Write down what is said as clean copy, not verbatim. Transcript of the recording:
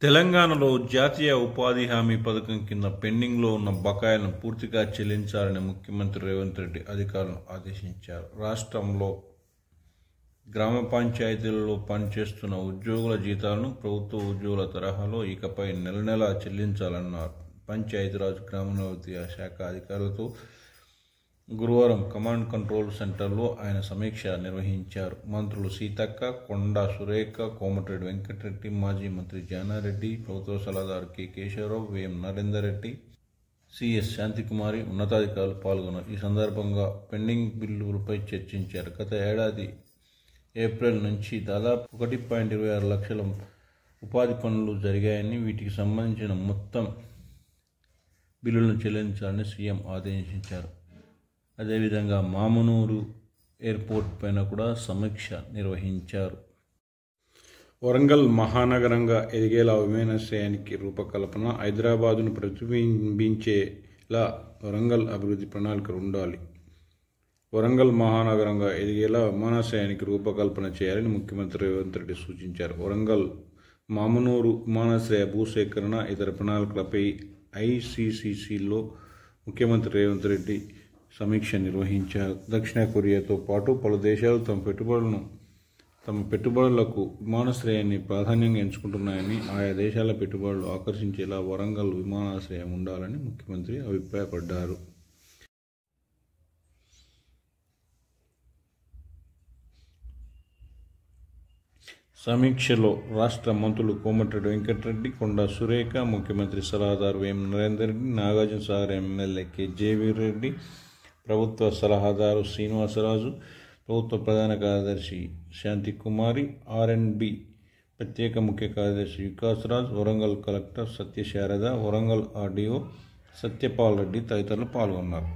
తెలంగాణలో జాతీయ ఉపాధి హామీ పథకం కింద పెండింగ్లో ఉన్న బకాయిలను పూర్తిగా చెల్లించాలని ముఖ్యమంత్రి రేవంత్ రెడ్డి అధికారులను ఆదేశించారు. రాష్ట్రంలో గ్రామ పంచాయతీలలో పనిచేస్తున్న ఉద్యోగుల జీతాలను ప్రభుత్వ ఉద్యోగుల తరహాలో ఇకపై నెలనెలా చెల్లించాలన్నారు. పంచాయతీరాజ్ గ్రామీణాభివృద్ధి శాఖ అధికారులతో గురువారం కమాండ్ కంట్రోల్ సెంటర్లో ఆయన సమీక్ష నిర్వహించారు. మంత్రులు సీతక్క, కొండా సురేఖ, కోమటిరెడ్డి వెంకటరెడ్డి, మాజీ మంత్రి జానారెడ్డి, ప్రభుత్వ సలహాదారు కె కేశవరావు, వేం నరేందర్ రెడ్డి, సిఎస్ శాంతికుమారి ఉన్నతాధికారులు పాల్గొన్నారు. ఈ సందర్భంగా పెండింగ్ బిల్లులపై చర్చించారు. గత ఏడాది ఏప్రిల్ నుంచి దాదాపు 1.26 లక్షల ఉపాధి పనులు జరిగాయని, వీటికి సంబంధించిన మొత్తం బిల్లులను చెల్లించాలని సీఎం ఆదేశించారు. అదేవిధంగా మామునూరు ఎయిర్పోర్ట్ పైన కూడా సమీక్ష నిర్వహించారు. వరంగల్ మహానగరంగా ఎదిగేలా విమానాశ్రయానికి రూపకల్పన, హైదరాబాదును ప్రతిబింబించేలా వరంగల్ అభివృద్ధి ప్రణాళికలు ఉండాలి. వరంగల్ మహానగరంగా ఎదిగేలా విమానాశ్రయానికి రూపకల్పన చేయాలని ముఖ్యమంత్రి రేవంత్ రెడ్డి సూచించారు. వరంగల్ మామునూరు విమానాశ్రయ భూసేకరణ, ఇతర ప్రణాళికలపై ఐసీసీసీలో ముఖ్యమంత్రి రేవంత్ రెడ్డి సమీక్ష నిర్వహించారు. దక్షిణ కొరియాతో పాటు పలు దేశాలు తమ పెట్టుబడులకు విమానాశ్రయాన్ని ప్రాధాన్యంగా ఎంచుకుంటున్నాయని, ఆయా దేశాల పెట్టుబడులు ఆకర్షించేలా వరంగల్ విమానాశ్రయం ఉండాలని ముఖ్యమంత్రి అభిప్రాయపడ్డారు. సమీక్షలో రాష్ట్ర మంత్రులు కోమటిరెడ్డి వెంకటరెడ్డి, కొండా సురేఖ, ముఖ్యమంత్రి సలహాదారు వేం నరేందర్ రెడ్డి, నాగార్జునసాగర్ ఎమ్మెల్యే కె జేవీర్ రెడ్డి, ప్రభుత్వ సలహాదారు శ్రీనివాసరాజు, ప్రభుత్వ ప్రధాన కార్యదర్శి శాంతికుమారి, ఆర్ఎండ్బి ప్రత్యేక ముఖ్య కార్యదర్శి వికాసరాజ్, వరంగల్ కలెక్టర్ సత్యశారద, వరంగల్ ఆర్డీఓ సత్యపాల్ రెడ్డి తదితరులు పాల్గొన్నారు.